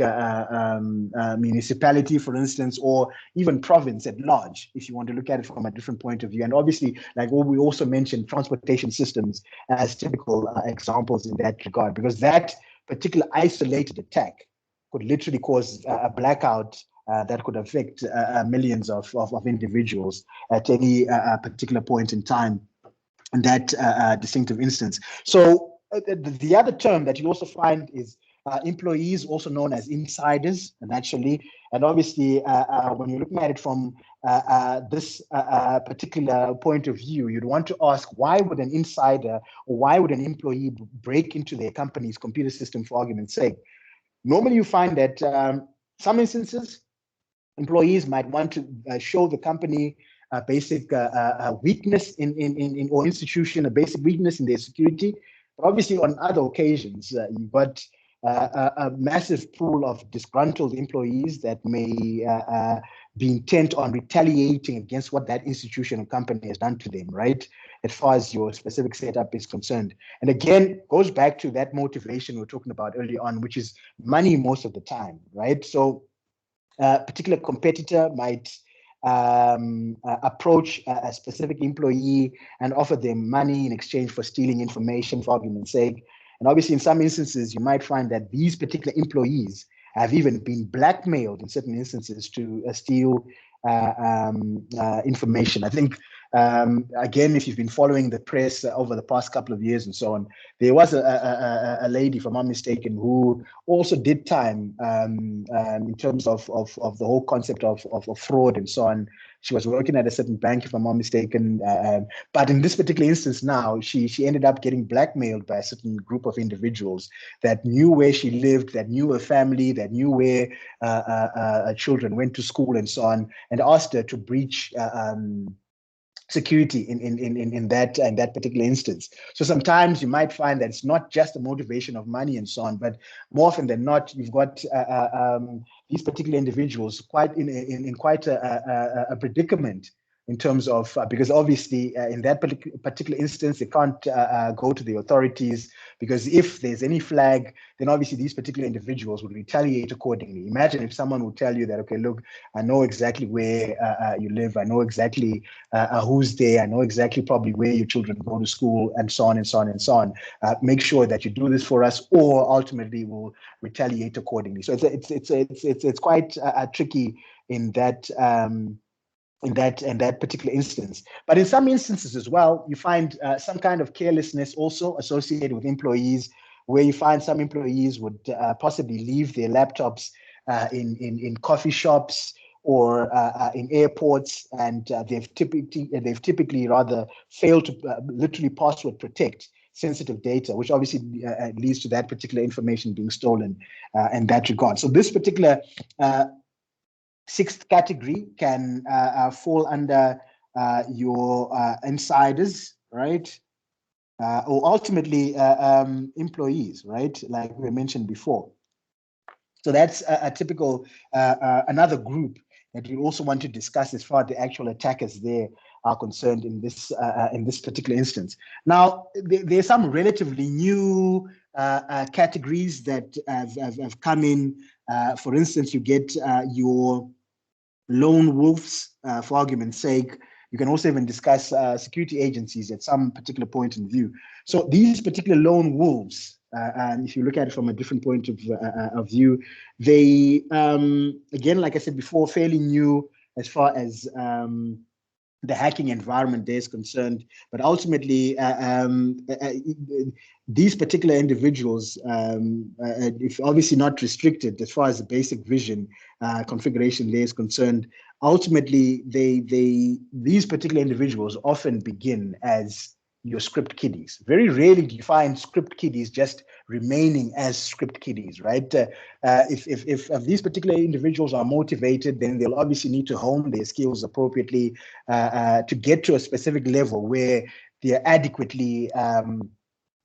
S1: municipality, for instance, or even province at large, if you want to look at it from a different point of view. And obviously, like what we also mentioned, transportation systems as typical examples in that regard, because that particular isolated attack could literally cause a blackout that could affect millions of individuals at any particular point in time in that distinctive instance. So the other term that you also find is employees, also known as insiders, naturally. And obviously, when you're looking at it from this particular point of view, you'd want to ask, why would an insider or why would an employee break into their company's computer system, for argument's sake? Normally, you find that some instances, employees might want to show the company a basic weakness in or institution, a basic weakness in their security. But obviously, on other occasions, you've got a massive pool of disgruntled employees that may be intent on retaliating against what that institution or company has done to them, right, as far as your specific setup is concerned. And again, goes back to that motivation we were talking about early on, which is money most of the time, right? So a particular competitor might approach a specific employee and offer them money in exchange for stealing information, for argument's sake. And obviously, in some instances, you might find that these particular employees have even been blackmailed in certain instances to steal information. I think, again, if you've been following the press over the past couple of years and so on, there was a lady, if I'm not mistaken, who also did time in terms of the whole concept of fraud and so on. She was working at a certain bank, if I'm not mistaken. But in this particular instance now, she ended up getting blackmailed by a certain group of individuals that knew where she lived, that knew her family, that knew where her children went to school and so on, and asked her to breach security in that particular instance. So sometimes you might find that it's not just a motivation of money and so on, but more often than not, you've got these particular individuals quite in quite a predicament in terms of, because obviously in that particular instance, they can't go to the authorities, because if there's any flag, then obviously these particular individuals would retaliate accordingly. Imagine if someone would tell you that, okay, look, I know exactly where you live, I know exactly who's there, I know exactly probably where your children go to school, and so on and so on and so on. Make sure that you do this for us, or ultimately will retaliate accordingly. So it's quite tricky in that. In that particular instance. But in some instances as well, you find some kind of carelessness also associated with employees, where you find some employees would possibly leave their laptops in coffee shops or in airports, and they've typically rather failed to literally password protect sensitive data, which obviously leads to that particular information being stolen in that regard. So this particular sixth category can fall under your insiders, right? Or ultimately employees, right? Like we mentioned before. So that's a typical, another group that we also want to discuss as far as the actual attackers there are concerned in this particular instance. Now, there's some relatively new categories that have come in. For instance, you get your lone wolves, for argument's sake. You can also even discuss security agencies at some particular point in view. So these particular lone wolves, and if you look at it from a different point of view, they, again, like I said before, fairly new as far as the hacking environment there is concerned. But ultimately, these particular individuals, if obviously not restricted as far as the basic vision configuration there is concerned, ultimately these particular individuals often begin as your script kiddies. Very rarely do you find script kiddies just remaining as script kiddies, right? If these particular individuals are motivated, then they'll obviously need to hone their skills appropriately to get to a specific level where they're adequately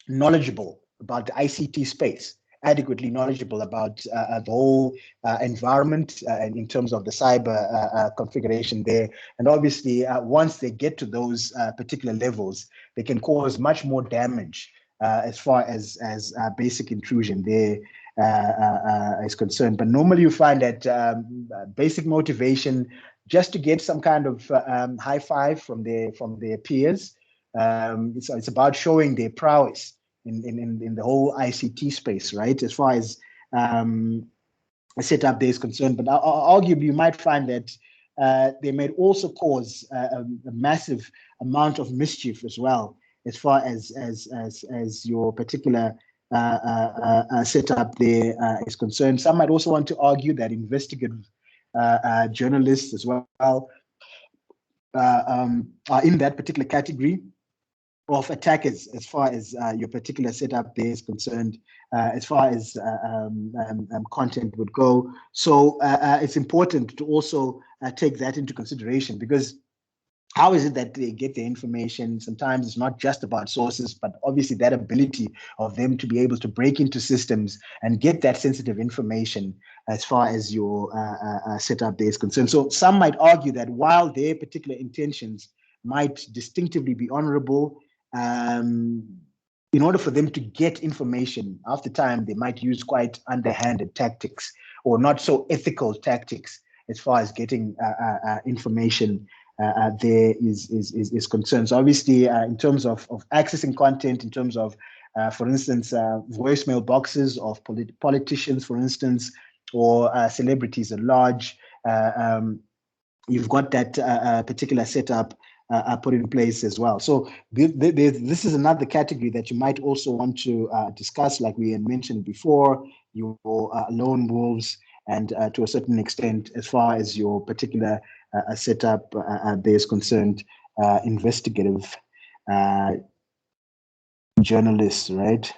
S1: knowledgeable about the ICT space, adequately knowledgeable about the whole environment in terms of the cyber configuration there. And obviously, once they get to those particular levels, they can cause much more damage as far as basic intrusion there is concerned. But normally you find that basic motivation just to get some kind of high five from their peers. It's about showing their prowess in the whole ICT space, right? As far as a setup there is concerned, but arguably you might find that they may also cause a massive amount of mischief as well, as far as your particular setup there is concerned. Some might also want to argue that investigative journalists as well are in that particular category of attackers as far as your particular setup there is concerned, as far as content would go. So it's important to also take that into consideration, because how is it that they get the information? Sometimes it's not just about sources, but obviously that ability of them to be able to break into systems and get that sensitive information as far as your setup there is concerned. So some might argue that while their particular intentions might distinctively be honorable, in order for them to get information, after time, they might use quite underhanded tactics or not so ethical tactics as far as getting information there is concerned. So obviously, in terms of accessing content, in terms of, for instance, voicemail boxes of politicians, for instance, or celebrities at large, you've got that particular setup put in place as well. So this is another category that you might also want to discuss, like we had mentioned before, your lone wolves, and to a certain extent, as far as your particular setup there is concerned, investigative journalists, right?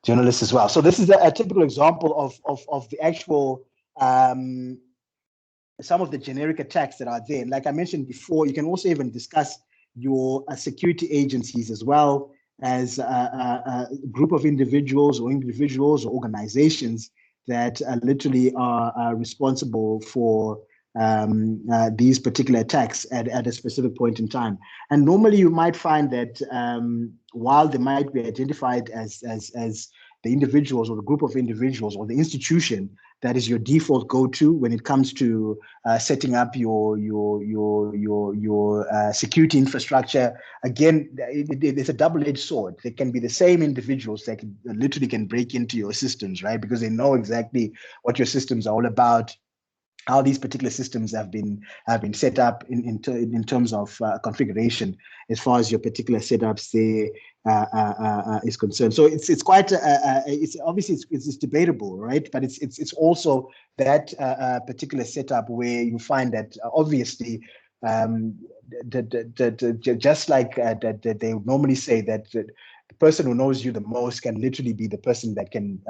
S1: Journalists as well. So this is a typical example of the actual some of the generic attacks that are there. And like I mentioned before, you can also even discuss your security agencies as well as a group of individuals or organizations that literally are responsible for these particular attacks at a specific point in time. And normally you might find that while they might be identified as the individuals or the group of individuals or the institution that is your default go-to when it comes to setting up your security infrastructure. Again, it's a double-edged sword. They can be the same individuals that literally can break into your systems, right? Because they know exactly what your systems are all about, how these particular systems have been set up in terms of configuration, as far as your particular setups there is concerned. So it's quite it's obviously it's debatable, right? But it's also that particular setup where you find that obviously just like that they normally say that the person who knows you the most can literally be the person that can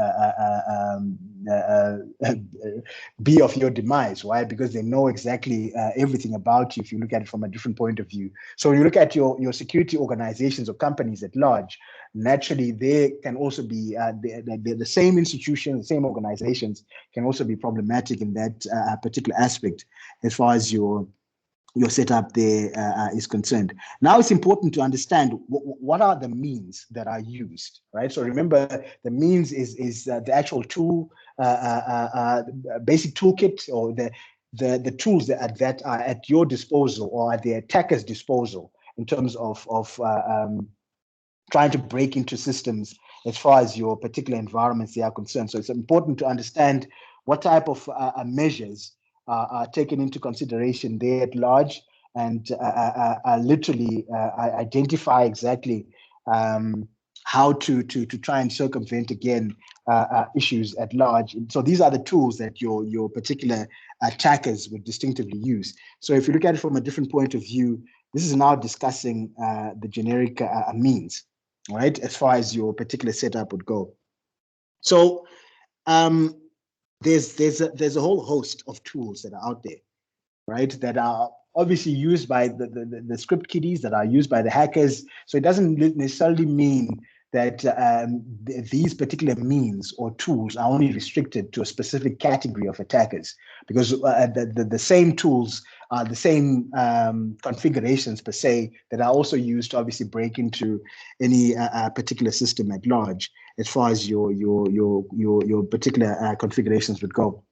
S1: be of your demise, right? Because they know exactly everything about you if you look at it from a different point of view. So when you look at your security organizations or companies at large, naturally they can also be the same institutions, the same organizations can also be problematic in that particular aspect as far as your your setup there is concerned. Now it's important to understand what are the means that are used, right? So remember, the means is the actual tool, basic toolkit, or the tools that are at your disposal or at the attacker's disposal in terms of trying to break into systems as far as your particular environments they are concerned. So it's important to understand what type of measures are taken into consideration there at large, and literally identify exactly how to try and circumvent again issues at large. So these are the tools that your particular attackers would distinctively use. So if you look at it from a different point of view, this is now discussing the generic means, right, as far as your particular setup would go. So there's a whole host of tools that are out there, right, that are obviously used by the script kiddies, that are used by the hackers. So it doesn't necessarily mean that these particular means or tools are only restricted to a specific category of attackers, because the same tools are the same configurations per se that are also used to obviously break into any particular system at large, as far as your particular configurations would go.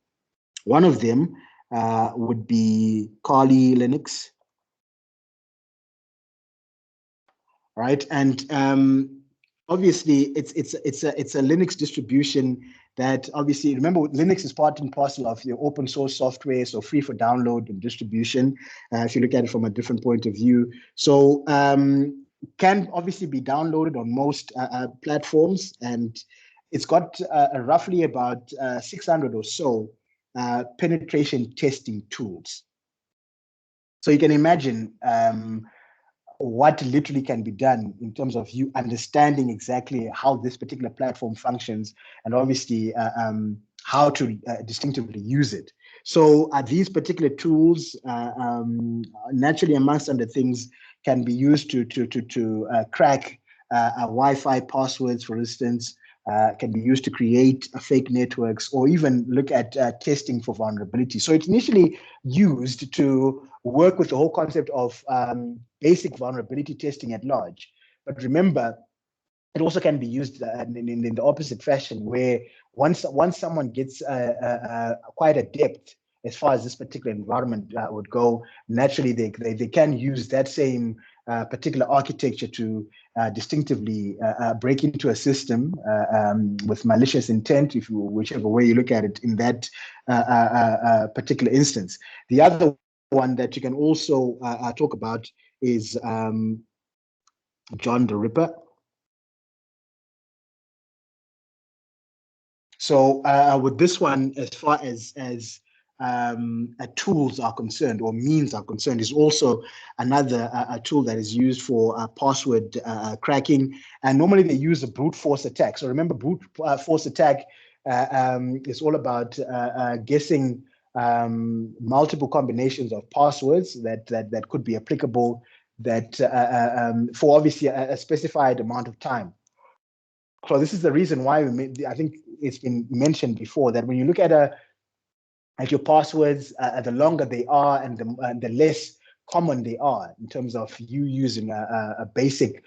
S1: One of them would be Kali Linux, right? And obviously, it's a Linux distribution that obviously, remember, Linux is part and parcel of your open source software, so free for download and distribution, if you look at it from a different point of view. So can obviously be downloaded on most platforms, and it's got roughly about 600 or so penetration testing tools. So you can imagine what literally can be done in terms of you understanding exactly how this particular platform functions, and obviously how to distinctively use it. So these particular tools, naturally, amongst other things, can be used to crack Wi-Fi passwords, for instance. Can be used to create fake networks, or even look at testing for vulnerability. So it's initially used to work with the whole concept of basic vulnerability testing at large. But remember, it also can be used in the opposite fashion, where once someone gets quite adept as far as this particular environment would go, naturally they can use that same particular architecture to distinctively break into a system with malicious intent, whichever way you look at it in that particular instance. The other one that you can also talk about is John the Ripper. So with this one, as far as tools are concerned, or means are concerned, is also another tool that is used for password cracking. And normally they use a brute force attack. So remember, brute force attack is all about guessing multiple combinations of passwords that could be applicable, that for obviously a specified amount of time. So this is the reason why I think it's been mentioned before that when you look at your passwords, the longer they are and the less common they are in terms of you using a basic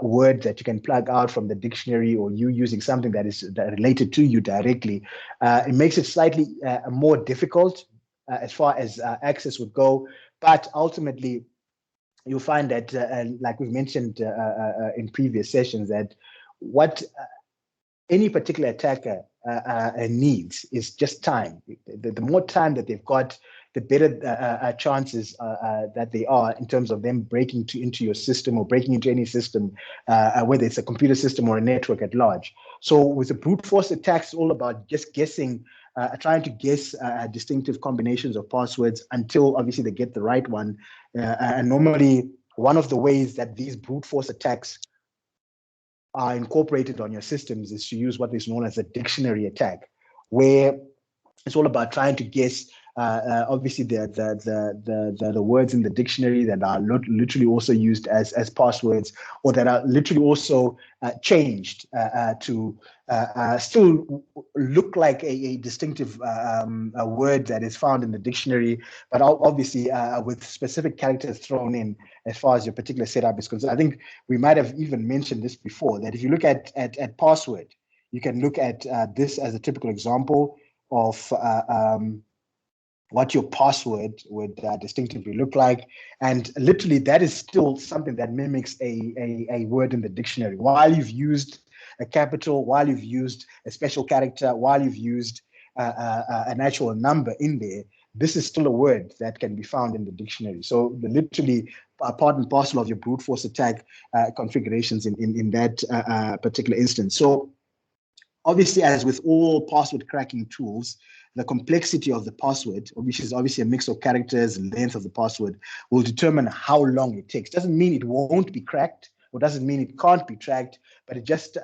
S1: word that you can plug out from the dictionary, or you using something that is related to you directly, it makes it slightly more difficult as far as access would go. But ultimately, you'll find that, like we've mentioned in previous sessions, that what any particular attacker needs is just time. The more time that they've got, the better chances that they are in terms of them breaking into your system, or breaking into any system, whether it's a computer system or a network at large. So with the brute force attacks, it's all about just guessing, trying to guess distinctive combinations of passwords until obviously they get the right one. And normally, one of the ways that these brute force attacks are incorporated on your systems is to use what is known as a dictionary attack, where it's all about trying to guess obviously the words in the dictionary that are literally also used as passwords, or that are literally also changed to still look like a distinctive a word that is found in the dictionary, but obviously with specific characters thrown in as far as your particular setup is concerned. I think we might have even mentioned this before, that if you look at password, you can look at this as a typical example of what your password would distinctively look like. And literally that is still something that mimics a word in the dictionary. While you've used a capital, while you've used a special character, while you've used an actual number in there, this is still a word that can be found in the dictionary. So literally part and parcel of your brute force attack configurations in that particular instance. So obviously, as with all password cracking tools, the complexity of the password, which is obviously a mix of characters and length of the password, will determine how long it takes. Doesn't mean it won't be cracked, or doesn't mean it can't be tracked, but it just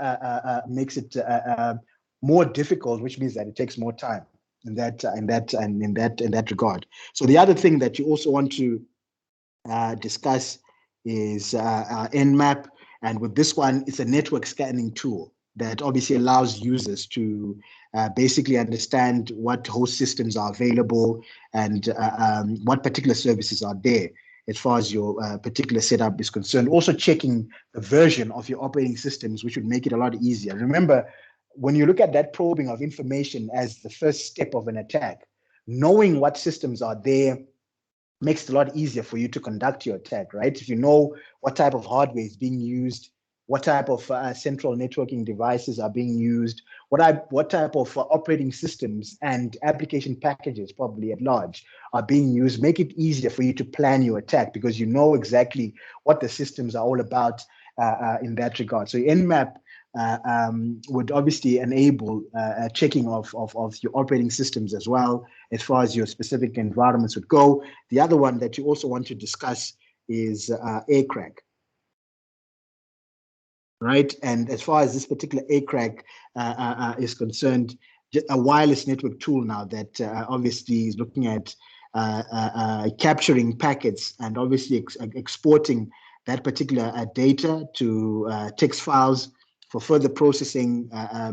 S1: makes it more difficult, which means that it takes more time in that regard. So the other thing that you also want to discuss is Nmap, and with this one, it's a network scanning tool that obviously allows users to basically understand what host systems are available and what particular services are there as far as your particular setup is concerned. Also checking the version of your operating systems, which would make it a lot easier. Remember, when you look at that probing of information as the first step of an attack, knowing what systems are there makes it a lot easier for you to conduct your attack, right? If you know what type of hardware is being used, what type of central networking devices are being used, what type of operating systems and application packages probably at large are being used, make it easier for you to plan your attack because you know exactly what the systems are all about in that regard. So Nmap would obviously enable checking of your operating systems as well as far as your specific environments would go. The other one that you also want to discuss is Aircrack. Right, and as far as this particular Aircrack is concerned, a wireless network tool now that obviously is looking at capturing packets and obviously exporting that particular data to text files for further processing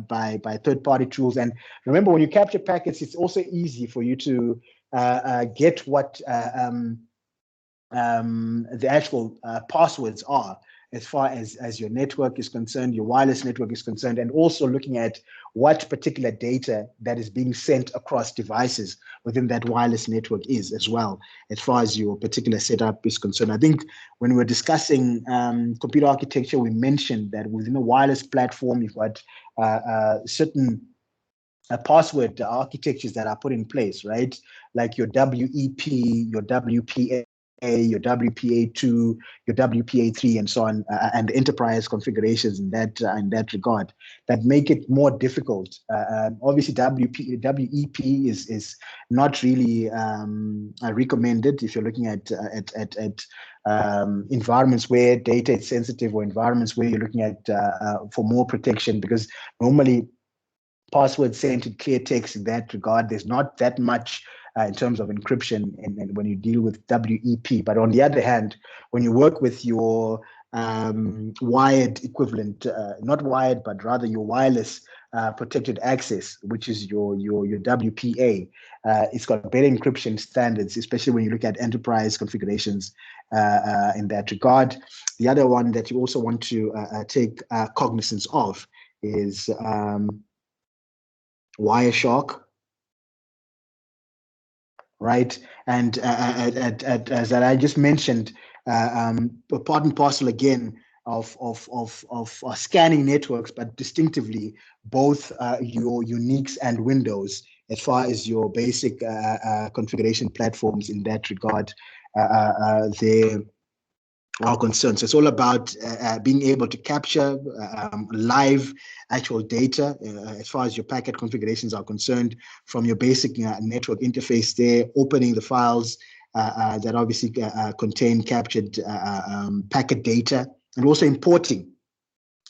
S1: by third-party tools. And remember, when you capture packets, it's also easy for you to get what the actual passwords are as far as your network is concerned, your wireless network is concerned, and also looking at what particular data that is being sent across devices within that wireless network is as well, as far as your particular setup is concerned. I think when we're discussing computer architecture, we mentioned that within a wireless platform, you've got certain password architectures that are put in place, right? Like your WEP, your WPA, your WPA2, your WPA3, and so on, and the enterprise configurations in that regard that make it more difficult. Obviously, WEP is not really recommended if you're looking at environments where data is sensitive, or environments where you're looking at for more protection, because normally passwords sent in clear text in that regard, there's not that much in terms of encryption and when you deal with WEP. But on the other hand, when you work with your wired equivalent, not wired, but rather your wireless protected access, which is your WPA, it's got better encryption standards, especially when you look at enterprise configurations in that regard. The other one that you also want to take cognizance of is Wireshark, right? And as I just mentioned, part and parcel again of scanning networks, but distinctively both your Unix and Windows, as far as your basic configuration platforms in that regard, they are concerned. So it's all about being able to capture live actual data as far as your packet configurations are concerned from your basic network interface there, opening the files that obviously contain captured packet data, and also importing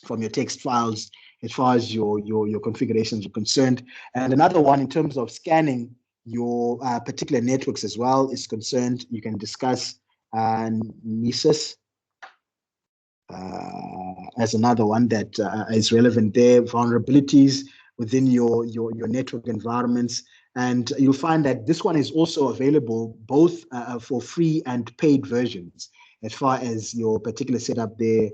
S1: from your text files as far as your configurations are concerned. And another one in terms of scanning your particular networks as well is concerned, you can discuss NESIS as another one that is relevant there, vulnerabilities within your network environments. And you'll find that this one is also available both for free and paid versions as far as your particular setup there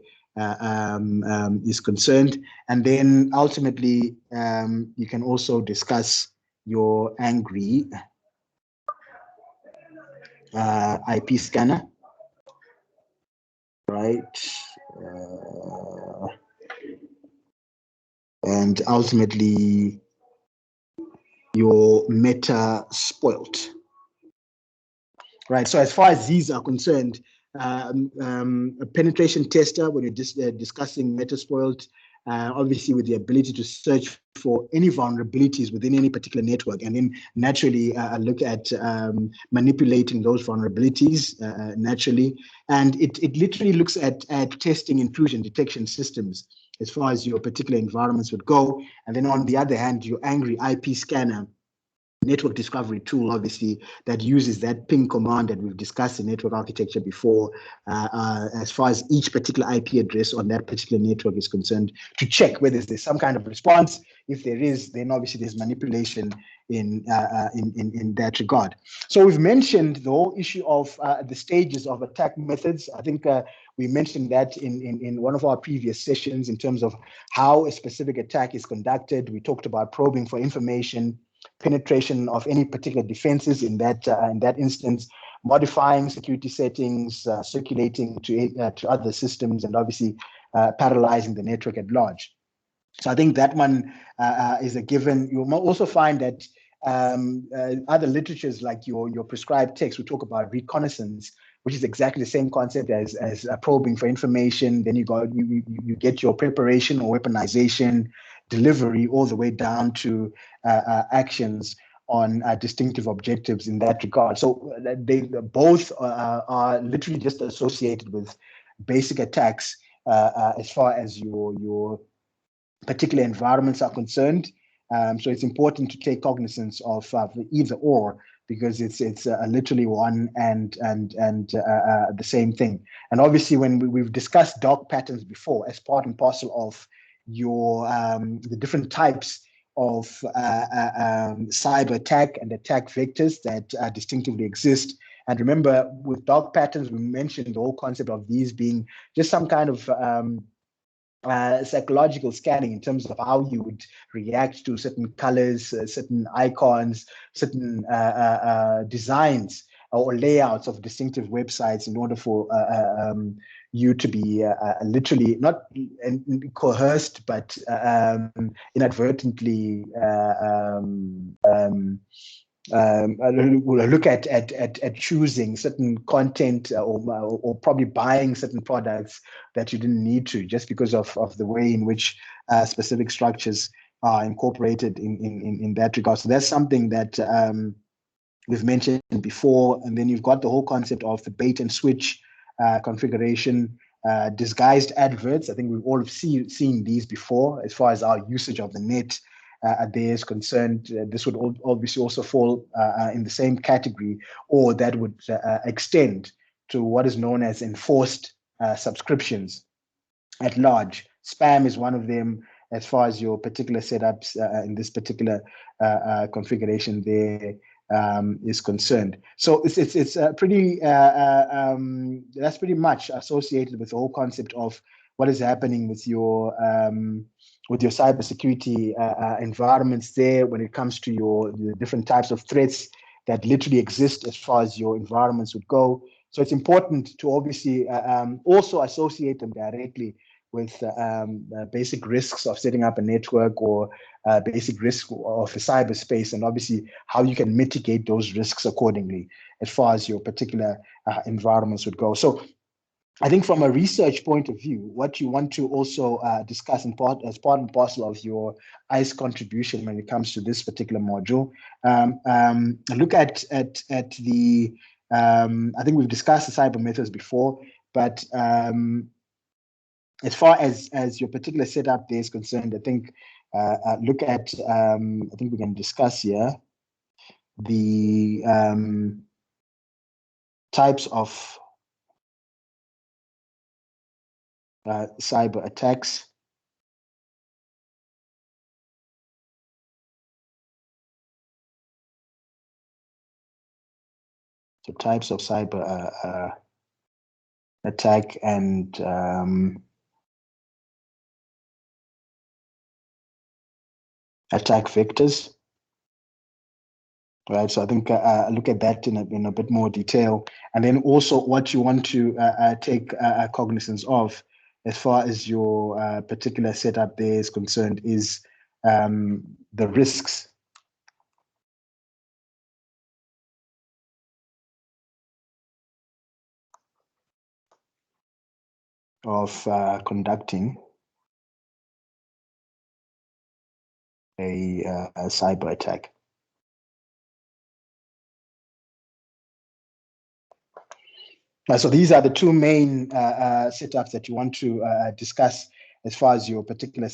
S1: is concerned. And then ultimately, you can also discuss your Angry IP scanner, right? And ultimately, your Metasploit. Right. So as far as these are concerned, a penetration tester, when you're discussing Metasploit, obviously with the ability to search for any vulnerabilities within any particular network, and then naturally look at manipulating those vulnerabilities naturally. And it literally looks at testing intrusion detection systems as far as your particular environments would go. And then on the other hand, your Angry IP scanner, network discovery tool, obviously, that uses that ping command that we've discussed in network architecture before, as far as each particular IP address on that particular network is concerned, to check whether there's some kind of response. If there is, then obviously there's manipulation in that regard. So we've mentioned the whole issue of the stages of attack methods. I think we mentioned that in one of our previous sessions in terms of how a specific attack is conducted. We talked about probing for information, penetration of any particular defenses in that instance, modifying security settings, circulating to other systems, and obviously paralyzing the network at large. So I think that one is a given. You'll also find that other literatures like your prescribed text will talk about reconnaissance, which is exactly the same concept as probing for information. Then you get your preparation or weaponization, delivery, all the way down to actions on distinctive objectives in that regard. So they both are literally just associated with basic attacks as far as your particular environments are concerned. So it's important to take cognizance of either or, because it's literally one and the same thing. And obviously, when we've discussed dark patterns before as part and parcel of your the different types of cyber attack and attack vectors that distinctively exist. And remember, with dark patterns, we mentioned the whole concept of these being just some kind of psychological scanning in terms of how you would react to certain colors, certain icons, certain designs or layouts of distinctive websites in order for you to be literally not coerced, but inadvertently look at choosing certain content or probably buying certain products that you didn't need to, just because of the way in which specific structures are incorporated in that regard. So that's something that we've mentioned before. And then you've got the whole concept of the bait and switch configuration, disguised adverts. I think we've all seen these before as far as our usage of the net there is concerned. This would obviously also fall in the same category, or that would extend to what is known as enforced subscriptions at large. Spam is one of them as far as your particular setups in this particular configuration there is concerned. So it's pretty that's pretty much associated with the whole concept of what is happening with your cybersecurity environments there when it comes to the different types of threats that literally exist as far as your environments would go. So it's important to obviously also associate them directly with basic risks of setting up a network, or basic risk of the cyberspace, and obviously how you can mitigate those risks accordingly as far as your particular environments would go. So I think from a research point of view, what you want to also discuss as part and parcel of your ICE contribution when it comes to this particular module, look at the, I think we've discussed the cyber methods before, but as far as your particular setup there is concerned, I think look at, I think we can discuss here. the types of cyber attacks, so types of cyber attack and attack vectors. Right, so I think look at that in a bit more detail, and then also what you want to take cognizance of as far as your particular setup there is concerned is the risks of conducting a cyber attack. So these are the two main setups that you want to discuss as far as your particular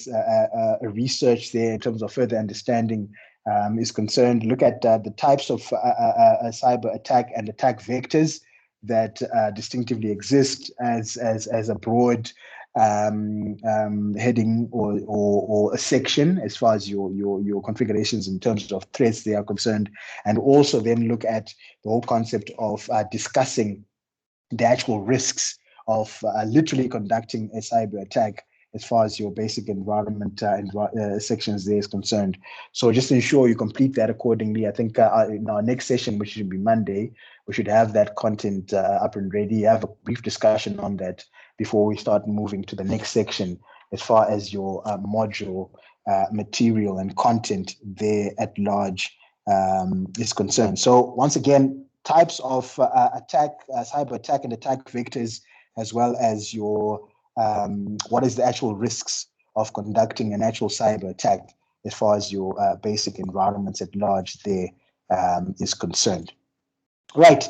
S1: research there in terms of further understanding is concerned. Look at the types of cyber attack and attack vectors that distinctively exist as a broad heading or a section as far as your configurations in terms of threats they are concerned, and also then look at the whole concept of discussing the actual risks of literally conducting a cyber attack as far as your basic environment sections there is concerned. So just ensure you complete that accordingly. I think in our next session, which should be Monday, we should have that content up and ready, have a brief discussion on that before we start moving to the next section as far as your module material and content there at large is concerned. So once again, types of attack, cyber attack and attack vectors, as well as your what is the actual risks of conducting an actual cyber attack as far as your basic environments at large there is concerned. Right.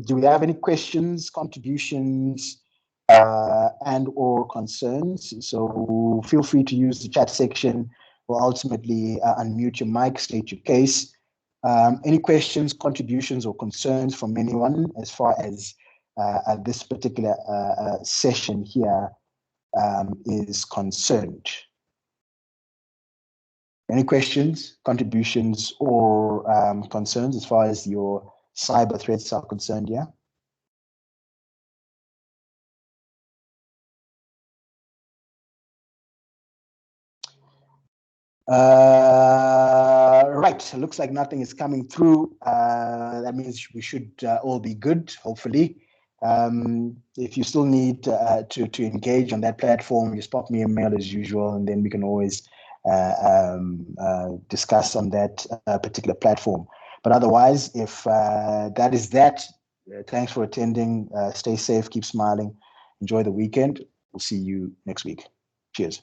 S1: Do we have any questions, contributions, and or concerns? So feel free to use the chat section or ultimately unmute your mic, state your case. Any questions, contributions, or concerns from anyone as far as this particular session here is concerned? Any questions, contributions, or concerns as far as your cyber threats are concerned? Yeah. Right, looks like nothing is coming through. That means we should all be good, hopefully. If you still need to engage on that platform, just pop me a mail as usual, and then we can always discuss on that particular platform. But otherwise, if that is that, thanks for attending. Stay safe, keep smiling, enjoy the weekend. We'll see you next week. Cheers.